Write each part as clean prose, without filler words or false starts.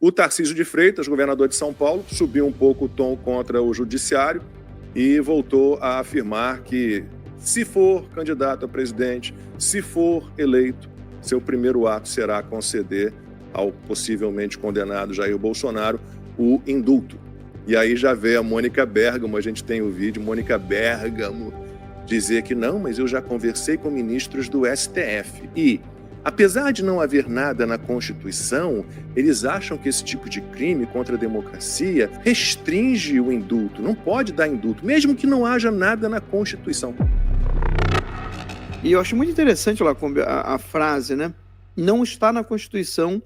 O Tarcísio de Freitas, governador de São Paulo, subiu um pouco o tom contra o judiciário e voltou a afirmar que, se for candidato a presidente, se for eleito, seu primeiro ato será conceder ao possivelmente condenado Jair Bolsonaro o indulto. E aí já vê a Mônica Bergamo, a gente tem o vídeo, Mônica Bergamo dizer que não, mas eu já conversei com ministros do STF. E, apesar de não haver nada na Constituição, eles acham que esse tipo de crime contra a democracia restringe o indulto, não pode dar indulto, mesmo que não haja nada na Constituição. E eu acho muito interessante, Lacombe, a frase, né? Não está na Constituição.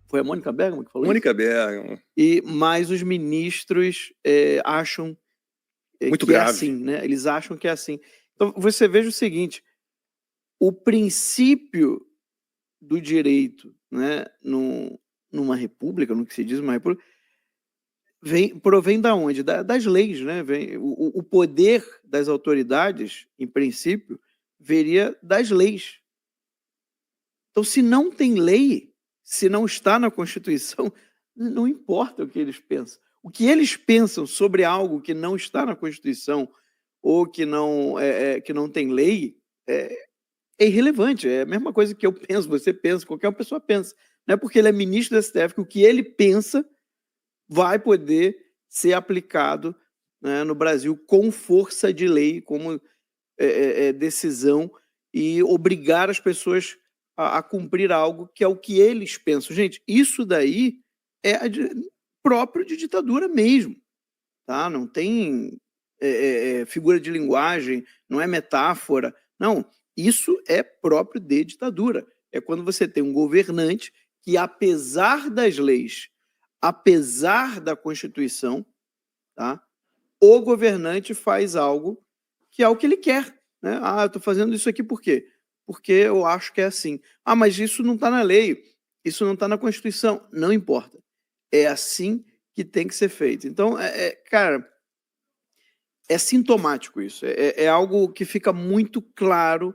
Foi a Mônica Bergamo que falou Mônica isso? Bergamo. Mas os ministros acham muito que grave. É assim, né? Eles acham que é assim. Então, você veja o seguinte, o princípio do direito, né, numa república, no que se diz uma república, provém da onde? Das leis, né? O poder das autoridades, em princípio, viria das leis. Então, se não tem lei, se não está na Constituição, não importa o que eles pensam. O que eles pensam sobre algo que não está na Constituição ou que não tem lei é irrelevante. É a mesma coisa que eu penso, você pensa, qualquer pessoa pensa. Não é porque ele é ministro do STF que o que ele pensa vai poder ser aplicado, né, no Brasil com força de lei, como decisão, e obrigar as pessoas a cumprir algo que é o que eles pensam. Gente, isso daí é próprio de ditadura mesmo, tá? Não tem figura de linguagem, não é metáfora, não. Isso é próprio de ditadura. É quando você tem um governante que, apesar das leis, apesar da Constituição, tá? O governante faz algo que é o que ele quer, né? Ah, eu estou fazendo isso aqui por quê? Porque eu acho que é assim. Ah, mas isso não está na lei, isso não está na Constituição. Não importa. É assim que tem que ser feito. Então, cara, é sintomático isso. É algo que fica muito claro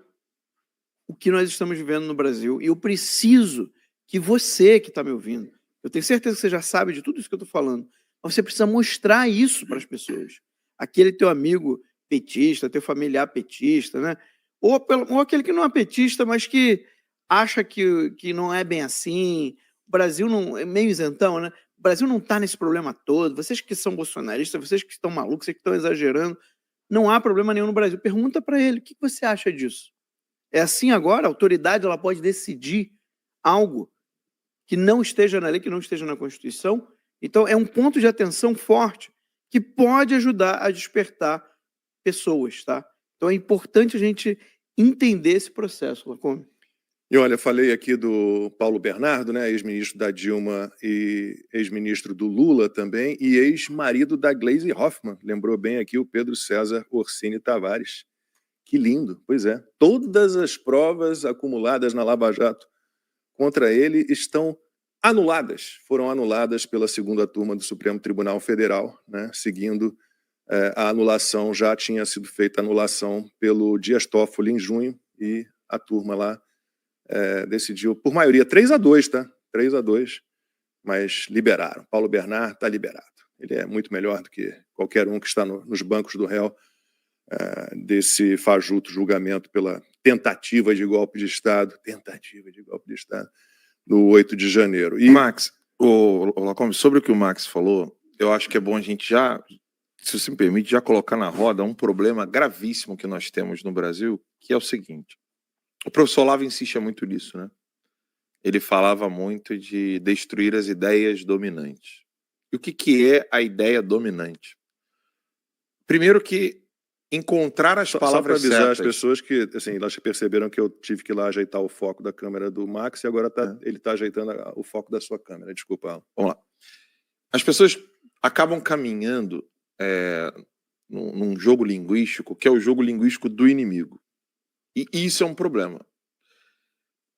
o que nós estamos vivendo no Brasil. E eu preciso que você que está me ouvindo, eu tenho certeza que você já sabe de tudo isso que eu estou falando, mas você precisa mostrar isso para as pessoas. Aquele teu amigo petista, teu familiar petista, né? Ou aquele que não é petista, mas que acha que não é bem assim. O Brasil não é meio isentão, né? O Brasil não está nesse problema todo. Vocês que são bolsonaristas, vocês que estão malucos, vocês que estão exagerando, não há problema nenhum no Brasil. Pergunta para ele, o que você acha disso? É assim agora? A autoridade ela pode decidir algo que não esteja na lei, que não esteja na Constituição? Então, é um ponto de atenção forte que pode ajudar a despertar pessoas, tá? Então, é importante a gente entender esse processo, Lacombe. E olha, falei aqui do Paulo Bernardo, né, ex-ministro da Dilma e ex-ministro do Lula também, e ex-marido da Gleisi Hoffmann. Lembrou bem aqui o Pedro César Orsini Tavares. Que lindo, pois é. Todas as provas acumuladas na Lava Jato contra ele estão anuladas, foram anuladas pela segunda turma do Supremo Tribunal Federal, né, seguindo a anulação, já tinha sido feita a anulação pelo Dias Toffoli em junho, e a turma lá decidiu, por maioria, 3-2, tá? 3-2, mas liberaram. Paulo Bernardo está liberado. Ele é muito melhor do que qualquer um que está nos bancos do réu desse fajuto julgamento pela tentativa de golpe de Estado, no 8 de janeiro. E Max, Lacombe, sobre o que o Max falou, eu acho que é bom a gente já, se você me permite, já colocar na roda um problema gravíssimo que nós temos no Brasil, que é o seguinte. O professor Olavo insiste muito nisso, né? Ele falava muito de destruir as ideias dominantes. E o que é a ideia dominante? Primeiro que encontrar as palavras certas. Só para avisar certas. As pessoas que, assim, elas perceberam que eu tive que ir lá ajeitar o foco da câmera do Max e agora ele está ajeitando o foco da sua câmera. Desculpa, Alan. Vamos lá. As pessoas acabam caminhando num jogo linguístico, que é o jogo linguístico do inimigo. E isso é um problema.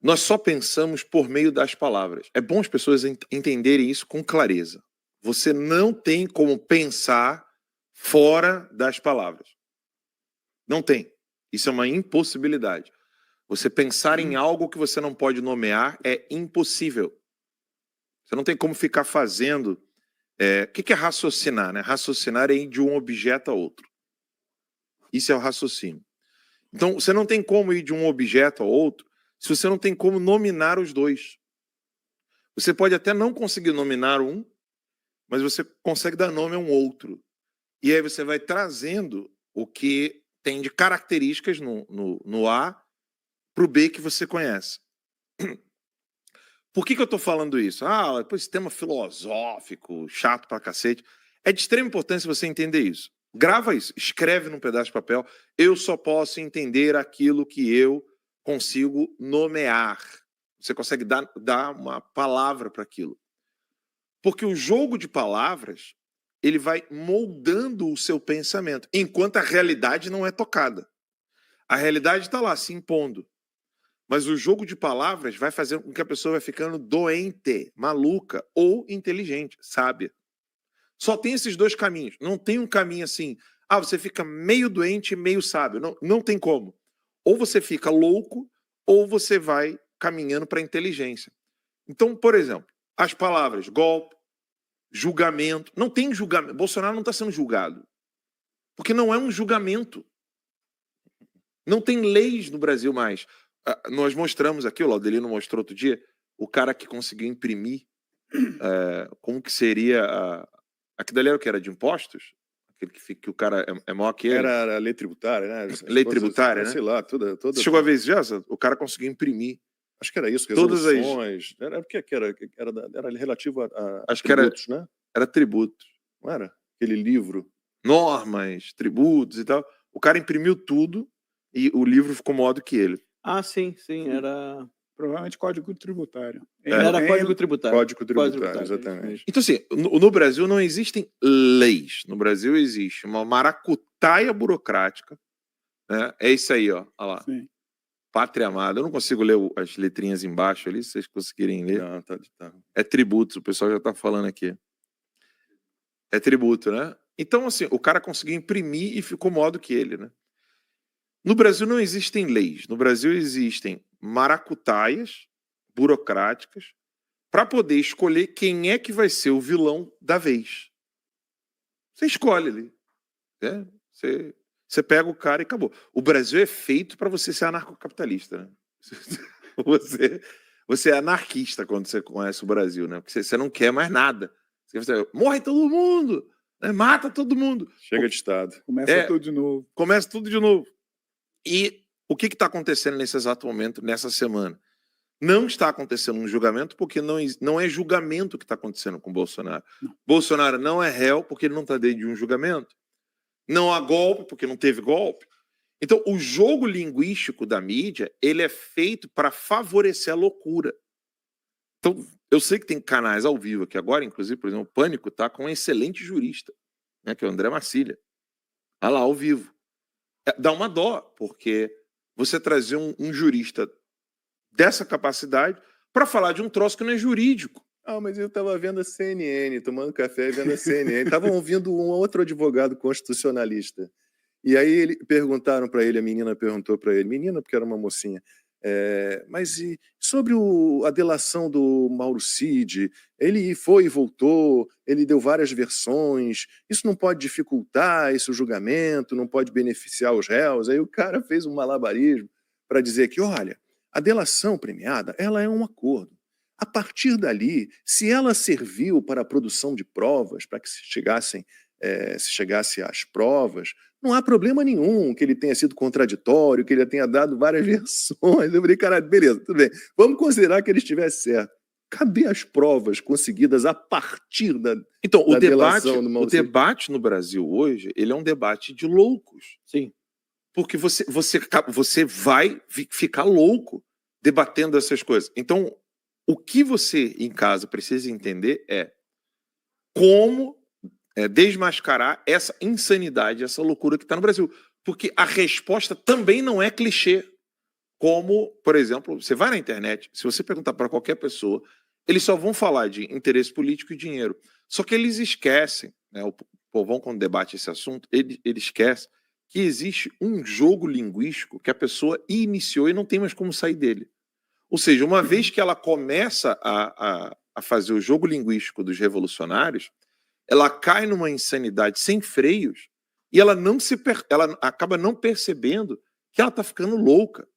Nós só pensamos por meio das palavras. É bom as pessoas entenderem isso com clareza. Você não tem como pensar fora das palavras. Não tem. Isso é uma impossibilidade. Você pensar em algo que você não pode nomear é impossível. Você não tem como ficar fazendo... O que é raciocinar? Né? Raciocinar é ir de um objeto a outro. Isso é o raciocínio. Então, você não tem como ir de um objeto a outro se você não tem como nominar os dois. Você pode até não conseguir nominar um, mas você consegue dar nome a um outro. E aí você vai trazendo o que tem de características no A para o B que você conhece. Por que eu estou falando isso? Esse tema filosófico, chato pra cacete. É de extrema importância você entender isso. Grava isso, escreve num pedaço de papel. Eu só posso entender aquilo que eu consigo nomear. Você consegue dar uma palavra para aquilo. Porque o jogo de palavras, ele vai moldando o seu pensamento, enquanto a realidade não é tocada. A realidade está lá, se impondo. Mas o jogo de palavras vai fazer com que a pessoa vai ficando doente, maluca ou inteligente, sábia. Só tem esses dois caminhos. Não tem um caminho assim, você fica meio doente e meio sábio. Não tem como. Ou você fica louco, ou você vai caminhando para a inteligência. Então, por exemplo, as palavras golpe, julgamento. Não tem julgamento. Bolsonaro não está sendo julgado. Porque não é um julgamento. Não tem leis no Brasil mais. Nós mostramos aqui, o Laudelino mostrou outro dia, o cara que conseguiu imprimir como que seria... Aquilo ali era o que? Era de impostos? Aquele que o cara é maior que ele? Era a lei tributária, né? Lei tributária, né? Sei lá, toda... Você chegou a ver isso já? O cara conseguiu imprimir. Acho que era isso, todas resoluções. Era o que era relativo a acho tributos, que era, né? Era tributos. Não era? Aquele livro. Normas, tributos e tal. O cara imprimiu tudo e o livro ficou maior do que ele. Sim, era... Provavelmente código tributário. Era código tributário. Código tributário, exatamente. Então, assim, no Brasil não existem leis. No Brasil existe uma maracutaia burocrática. Né? É isso aí, ó. Olha lá. Sim. Pátria amada. Eu não consigo ler as letrinhas embaixo ali, se vocês conseguirem ler. Não, tá. É tributos, o pessoal já está falando aqui. É tributo, né? Então, assim, o cara conseguiu imprimir e ficou maior do que ele, né? No Brasil não existem leis. No Brasil existem maracutaias burocráticas para poder escolher quem é que vai ser o vilão da vez. Você escolhe ali. Né? Você pega o cara e acabou. O Brasil é feito para você ser anarcocapitalista, né? Você é anarquista quando você conhece o Brasil, né? Porque você não quer mais nada. Você morre todo mundo, né? Mata todo mundo. Chega de Estado. Começa tudo de novo. Começa tudo de novo. E o que está acontecendo nesse exato momento, nessa semana? Não está acontecendo um julgamento porque não é julgamento que está acontecendo com Bolsonaro. Não. Bolsonaro não é réu porque ele não está dentro de um julgamento. Não há golpe porque não teve golpe. Então, o jogo linguístico da mídia, ele é feito para favorecer a loucura. Então, eu sei que tem canais ao vivo aqui agora, inclusive, por exemplo, o Pânico está com um excelente jurista, né, que é o André Marcília. Olha lá, ao vivo. Dá uma dó, porque você trazer um jurista dessa capacidade para falar de um troço que não é jurídico. Mas eu estava vendo a CNN, tomando café e vendo a CNN. Estavam ouvindo um outro advogado constitucionalista. E aí perguntaram para ele, a menina perguntou para ele, menina porque era uma mocinha, mas e sobre a delação do Mauro Cid? Ele foi e voltou, ele deu várias versões, isso não pode dificultar esse julgamento, não pode beneficiar os réus? Aí o cara fez um malabarismo para dizer que, olha, a delação premiada, ela é um acordo. A partir dali, se ela serviu para a produção de provas, para que se chegasse às provas, não há problema nenhum que ele tenha sido contraditório, que ele tenha dado várias versões. Eu falei, cara, beleza, tudo bem. Vamos considerar que ele estivesse certo. Cadê as provas conseguidas a partir da delação do Mauro Cid? O debate no Brasil hoje, ele é um debate de loucos. Sim. Porque você vai ficar louco debatendo essas coisas. Então, o que você, em casa, precisa entender é como desmascarar essa insanidade, essa loucura que está no Brasil. Porque a resposta também não é clichê. Como, por exemplo, você vai na internet, se você perguntar para qualquer pessoa, eles só vão falar de interesse político e dinheiro. Só que eles esquecem, né, o povão, quando debate esse assunto, ele esquece que existe um jogo linguístico que a pessoa iniciou e não tem mais como sair dele. Ou seja, uma vez que ela começa a a fazer o jogo linguístico dos revolucionários, ela cai numa insanidade sem freios e ela acaba não percebendo que ela está ficando louca.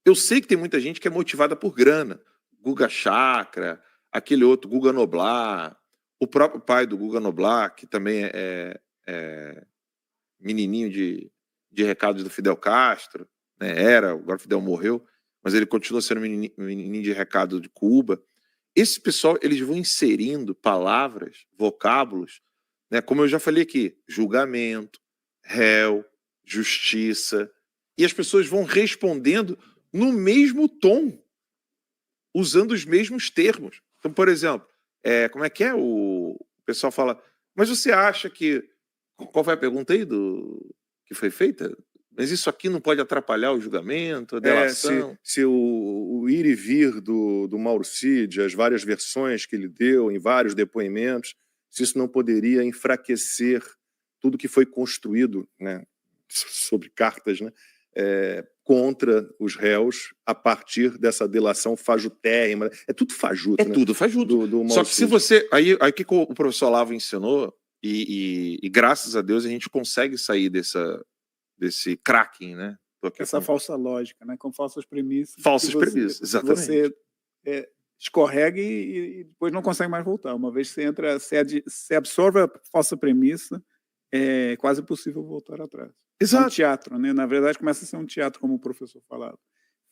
Eu sei que tem muita gente que é motivada por grana. Guga Chakra, aquele outro, Guga Noblar, o próprio pai do Guga Noblar, que também é menininho de recados do Fidel Castro, né? Agora o Fidel morreu, mas ele continua sendo menininho de recado de Cuba. Esse pessoal, eles vão inserindo palavras, vocábulos, né? Como eu já falei aqui, julgamento, réu, justiça, e as pessoas vão respondendo no mesmo tom, usando os mesmos termos. Então, por exemplo, como é que é? O pessoal fala, mas você acha que... Qual foi a pergunta aí que foi feita? Mas isso aqui não pode atrapalhar o julgamento, a delação? Se o ir e vir do Mauro Cid, as várias versões que ele deu em vários depoimentos, se isso não poderia enfraquecer tudo que foi construído, né, sobre cartas, né, contra os réus a partir dessa delação fajutérrima. É tudo fajuto. É tudo fajuto. Do Só que se você... Aí que o professor Olavo ensinou, e graças a Deus a gente consegue sair desse cracking, né? Essa falsa lógica, né? Com falsas premissas. Falsas premissas, exatamente. Você escorrega e depois não consegue mais voltar. Uma vez que você entra, você absorve a falsa premissa, é quase impossível voltar atrás. Exato. É um teatro, né? Na verdade, começa a ser um teatro, como o professor falava.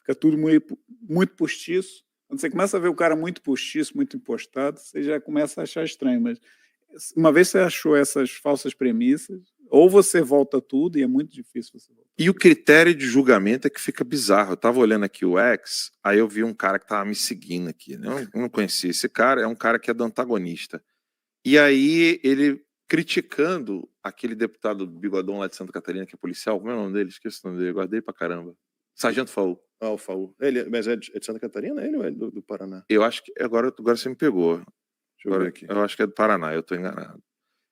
Fica tudo muito postiço. Quando você começa a ver o cara muito postiço, muito impostado, você já começa a achar estranho. Mas uma vez você achou essas falsas premissas, ou você volta tudo, e é muito difícil você voltar. E o critério de julgamento é que fica bizarro. Eu estava olhando aqui o X, aí eu vi um cara que estava me seguindo aqui. Né? Eu não conhecia esse cara, é um cara que é do antagonista. E aí ele criticando aquele deputado bigodão lá de Santa Catarina, que é policial, como é o nome dele? Esqueci o nome dele, guardei pra caramba. Sargento Faú. Ah, o Faú. Mas é de Santa Catarina ele ou é do Paraná? Eu acho que agora você me pegou. Deixa eu ver aqui. Eu acho que é do Paraná, eu tô enganado.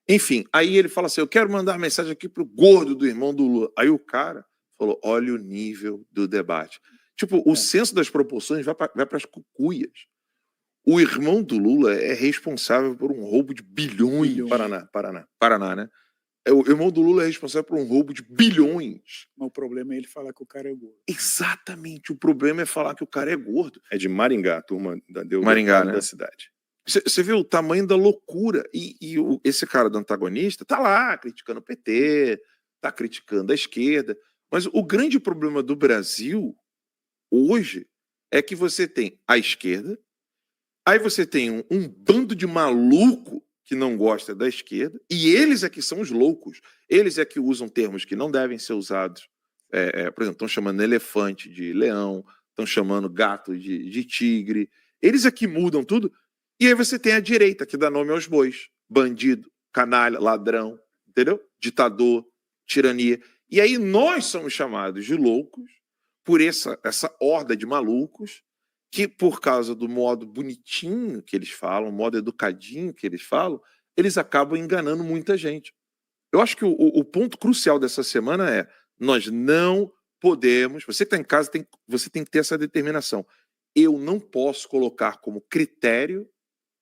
Enfim, aí ele fala assim, eu quero mandar mensagem aqui pro gordo do irmão do Lula. Aí o cara falou, olha o nível do debate. Tipo, o senso das proporções vai para as cucuias. O irmão do Lula é responsável por um roubo de bilhões. Paraná, né? O irmão do Lula é responsável por um roubo de bilhões. Mas o problema é ele falar que o cara é gordo. Exatamente, o problema é falar que o cara é gordo. É de Maringá, turma Maringá, né? Da cidade. Você vê o tamanho da loucura. Esse cara do antagonista tá lá criticando o PT, tá criticando a esquerda. Mas o grande problema do Brasil hoje é que você tem a esquerda, aí você tem um bando de maluco que não gosta da esquerda, e eles é que são os loucos. Eles é que usam termos que não devem ser usados. Por exemplo, estão chamando elefante de leão, estão chamando gato de tigre. Eles é que mudam tudo. E aí você tem a direita, que dá nome aos bois. Bandido, canalha, ladrão, entendeu? Ditador, tirania. E aí nós somos chamados de loucos por essa horda de malucos que, por causa do modo bonitinho que eles falam, modo educadinho que eles falam, eles acabam enganando muita gente. Eu acho que o ponto crucial dessa semana é nós não podemos... Você que está em casa, você tem que ter essa determinação. Eu não posso colocar como critério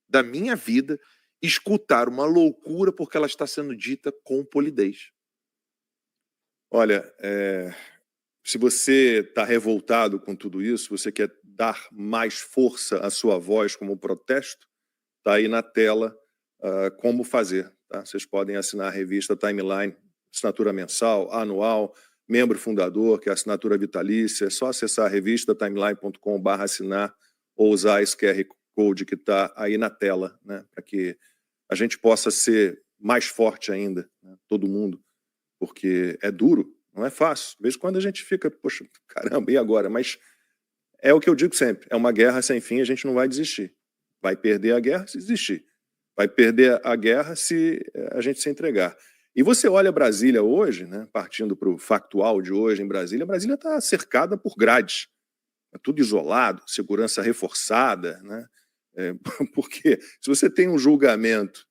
da minha vida escutar uma loucura porque ela está sendo dita com polidez. Olha, se você está revoltado com tudo isso, você quer dar mais força à sua voz como protesto, está aí na tela como fazer. Tá? Vocês podem assinar a revista Timeline, assinatura mensal, anual, membro fundador, que é a assinatura vitalícia. É só acessar a revista timeline.com/assinar ou usar esse QR Code que está aí na tela, né? Para que a gente possa ser mais forte ainda, né? Todo mundo, porque é duro, não é fácil. De vez em quando a gente fica, poxa, caramba, e agora? Mas é o que eu digo sempre, é uma guerra sem fim, a gente não vai desistir. Vai perder a guerra se desistir. Vai perder a guerra se a gente se entregar. E você olha Brasília hoje, né, partindo para o factual de hoje em Brasília está cercada por grades. É tudo isolado, segurança reforçada, né? Porque se você tem um julgamento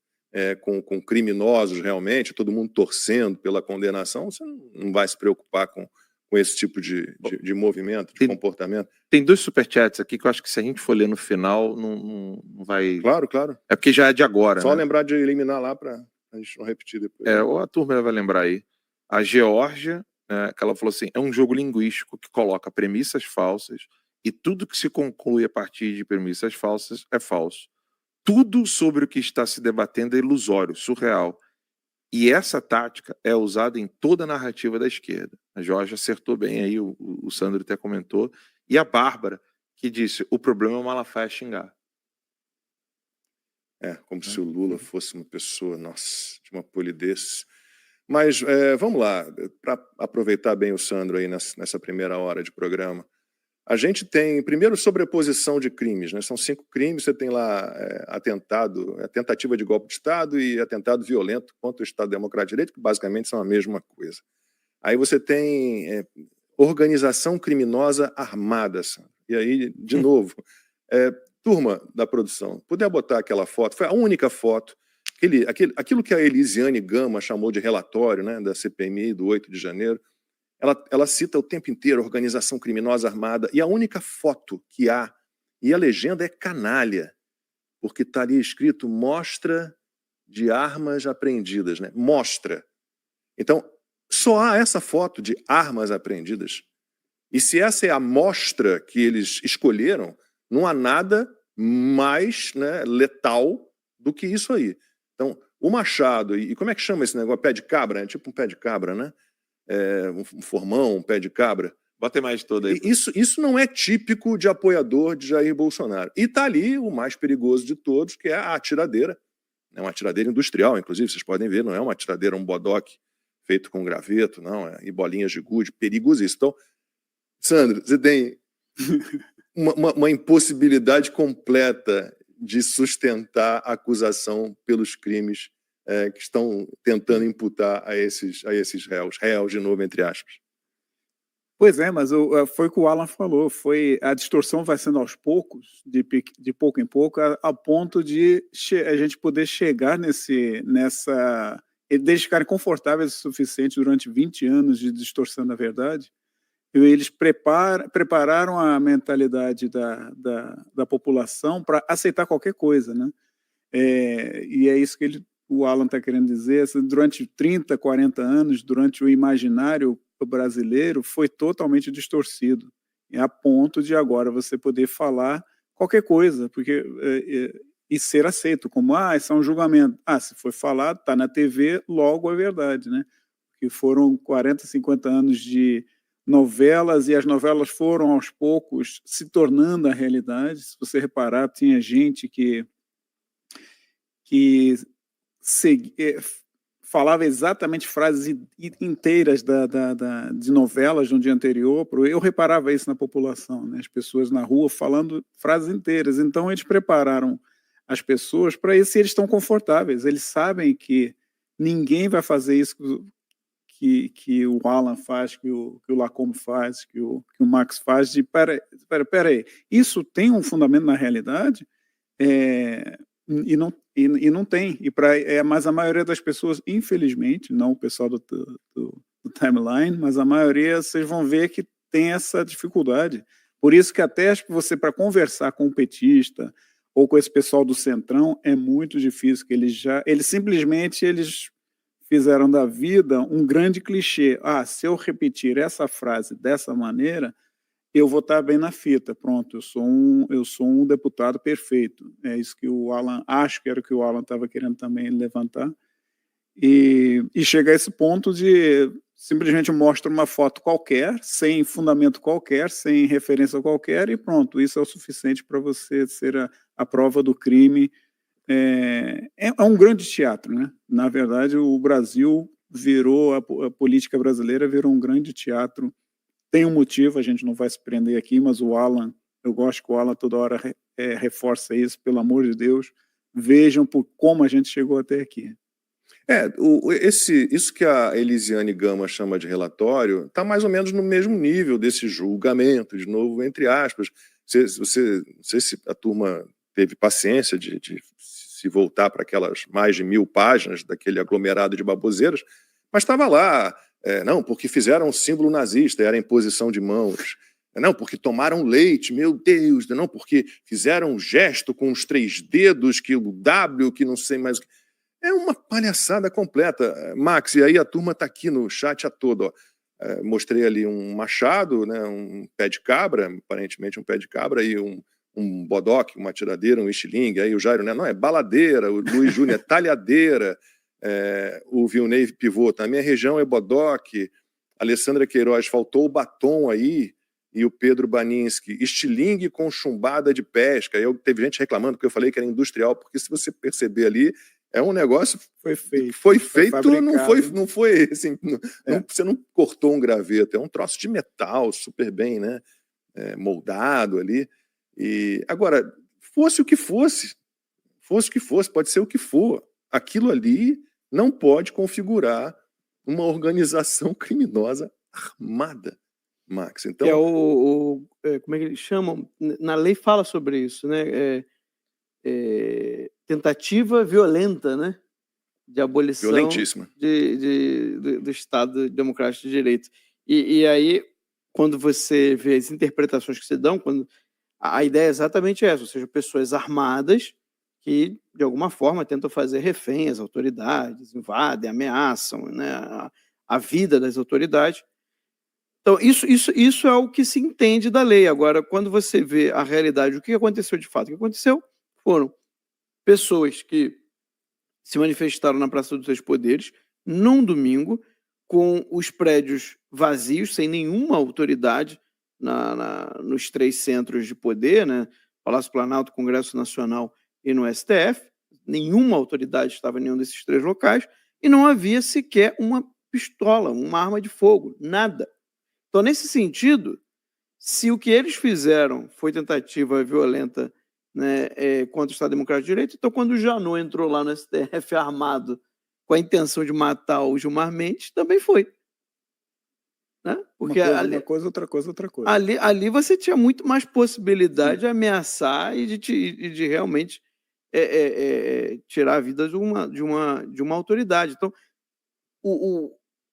com criminosos realmente, todo mundo torcendo pela condenação, você não vai se preocupar com com esse tipo de movimento, de Tem- comportamento? Tem 2 superchats aqui que eu acho que se a gente for ler no final, não vai... Claro, claro. É porque já é de agora, Só né? lembrar de eliminar lá para a gente não repetir depois. Ou a turma vai lembrar aí. A Geórgia, que ela falou assim, é um jogo linguístico que coloca premissas falsas e tudo que se conclui a partir de premissas falsas é falso. Tudo sobre o que está se debatendo é ilusório, surreal. E essa tática é usada em toda a narrativa da esquerda. A Geórgia acertou bem aí, o Sandro até comentou. E a Bárbara, que disse, o problema é o Malafaia xingar. Como se o Lula fosse uma pessoa, nossa, de uma polidez. Mas vamos lá, para aproveitar bem o Sandro aí nessa primeira hora de programa. A gente tem, primeiro, sobreposição de crimes, né? São 5 crimes, você tem lá atentado, tentativa de golpe de Estado e atentado violento contra o Estado Democrático de Direito, que basicamente são a mesma coisa. Aí você tem organização criminosa armada, Sandro. E aí, de novo, turma da produção, puder botar aquela foto, foi a única foto, aquilo que a Elisiane Gama chamou de relatório, né, da CPMI do 8 de janeiro, ela cita o tempo inteiro organização criminosa armada, e a única foto que há, e a legenda é canalha, porque está ali escrito mostra de armas apreendidas, né? Mostra. Então, só há essa foto de armas apreendidas. E se essa é a mostra que eles escolheram, não há nada mais, né, letal do que isso aí. Então, o machado, e como é que chama esse negócio? Pé de cabra? É tipo um pé de cabra, né? Um formão, um pé de cabra. Bota mais toda aí. Isso não é típico de apoiador de Jair Bolsonaro. E está ali o mais perigoso de todos, que é a atiradeira. É uma atiradeira industrial, inclusive, vocês podem ver, não é uma atiradeira, um bodoque feito com graveto, não, e bolinhas de gude, perigosíssimo. Então, Sandro, você tem uma impossibilidade completa de sustentar a acusação pelos crimes que estão tentando imputar a esses réus de novo, entre aspas. Pois é, mas foi o que o Alan falou, a distorção vai sendo aos poucos, de pouco em pouco, a ponto de a gente poder chegar eles ficarem confortáveis o suficiente durante 20 anos de distorção da verdade, e eles prepararam a mentalidade da população para aceitar qualquer coisa, né? E é isso que o Alan está querendo dizer, durante 30, 40 anos, durante o imaginário brasileiro, foi totalmente distorcido, a ponto de agora você poder falar qualquer coisa, e ser aceito, como, isso é um julgamento. Se foi falado, está na TV, logo é verdade, né? Que foram 40, 50 anos de novelas, e as novelas foram, aos poucos, se tornando a realidade. Se você reparar, tinha gente que falava exatamente frases inteiras de novelas no dia anterior. Eu reparava isso na população, né? As pessoas na rua falando frases inteiras. Então, eles prepararam as pessoas para isso, e eles estão confortáveis. Eles sabem que ninguém vai fazer isso que o Alan faz, que o Lacombe faz, que o Max faz, de peraí, isso tem um fundamento na realidade? E não tem, mas a maioria das pessoas, infelizmente, não o pessoal do timeline, mas a maioria, vocês vão ver que tem essa dificuldade. Por isso que até você, para conversar com o petista ou com esse pessoal do Centrão, é muito difícil, que eles simplesmente fizeram da vida um grande clichê. Se eu repetir essa frase dessa maneira, eu vou estar bem na fita, pronto, eu sou um deputado perfeito. É isso que o Alan, acho que era o que o Alan estava querendo também levantar. E chega a esse ponto de simplesmente mostra uma foto qualquer, sem fundamento qualquer, sem referência qualquer, e pronto, isso é o suficiente para você ser a prova do crime. É um grande teatro, né? Na verdade, o Brasil a política brasileira virou um grande teatro. Tem um motivo, a gente não vai se prender aqui, mas o Alan, eu gosto que o Alan toda hora reforça isso, pelo amor de Deus, vejam por como a gente chegou até aqui. Isso que a Elisiane Gama chama de relatório está mais ou menos no mesmo nível desse julgamento, de novo, entre aspas. Não sei se a turma teve paciência de se voltar para aquelas mais de 1000 páginas daquele aglomerado de baboseiras, mas estava lá Não, porque fizeram um símbolo nazista, era imposição de mãos. Não, porque tomaram leite, meu Deus. Não, porque fizeram um gesto com os 3 dedos, que o W, que não sei mais o que. É uma palhaçada completa. Max, e aí a turma está aqui no chat a todo. Ó. Mostrei ali um machado, né, um pé de cabra, aparentemente um pé de cabra, e um bodoque, uma tiradeira, um estilingue. Aí o Jairo, né, não, é baladeira, o Luiz Júnior é talhadeira, o Vilney pivô, na minha região é bodoque, a Alessandra Queiroz, faltou o batom aí, e o Pedro Baninski, estilingue com chumbada de pesca. Teve gente reclamando porque eu falei que era industrial, porque se você perceber ali, é um negócio Foi feito. Foi feito, fabricado. não foi assim, você não cortou um graveto, é um troço de metal, super bem, né, moldado ali. E agora, fosse o que fosse, pode ser o que for, aquilo ali não pode configurar uma organização criminosa armada, Max. Então, como é que eles chamam? Na lei fala sobre isso, né? Tentativa violenta, né, de abolição violentíssima. do Estado Democrático de Direito. E aí, quando você vê as interpretações que se dão, quando a ideia é exatamente essa, ou seja, pessoas armadas que, de alguma forma, tentam fazer refém às autoridades, invadem, ameaçam, né, a vida das autoridades. Então, isso é o que se entende da lei. Agora, quando você vê a realidade, o que aconteceu de fato? O que aconteceu foram pessoas que se manifestaram na Praça dos Três Poderes num domingo, com os prédios vazios, sem nenhuma autoridade nos 3 centros de poder, né? Palácio Planalto, Congresso Nacional e no STF. Nenhuma autoridade estava em nenhum desses 3 locais e não havia sequer uma pistola, uma arma de fogo, nada. Então, nesse sentido, se o que eles fizeram foi tentativa violenta, né, contra o Estado Democrático de Direito, então quando o Janot entrou lá no STF armado com a intenção de matar o Gilmar Mendes, também foi. Né? Porque uma coisa, outra coisa. Ali você tinha muito mais possibilidade de ameaçar e de realmente tirar a vida de uma autoridade. Então,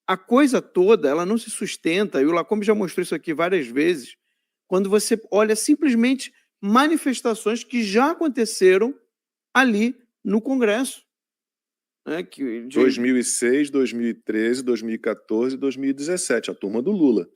a coisa toda ela não se sustenta, e o Lacombe já mostrou isso aqui várias vezes, quando você olha simplesmente manifestações que já aconteceram ali no Congresso. Né, 2006, 2013, 2014 e 2017, a turma do Lula.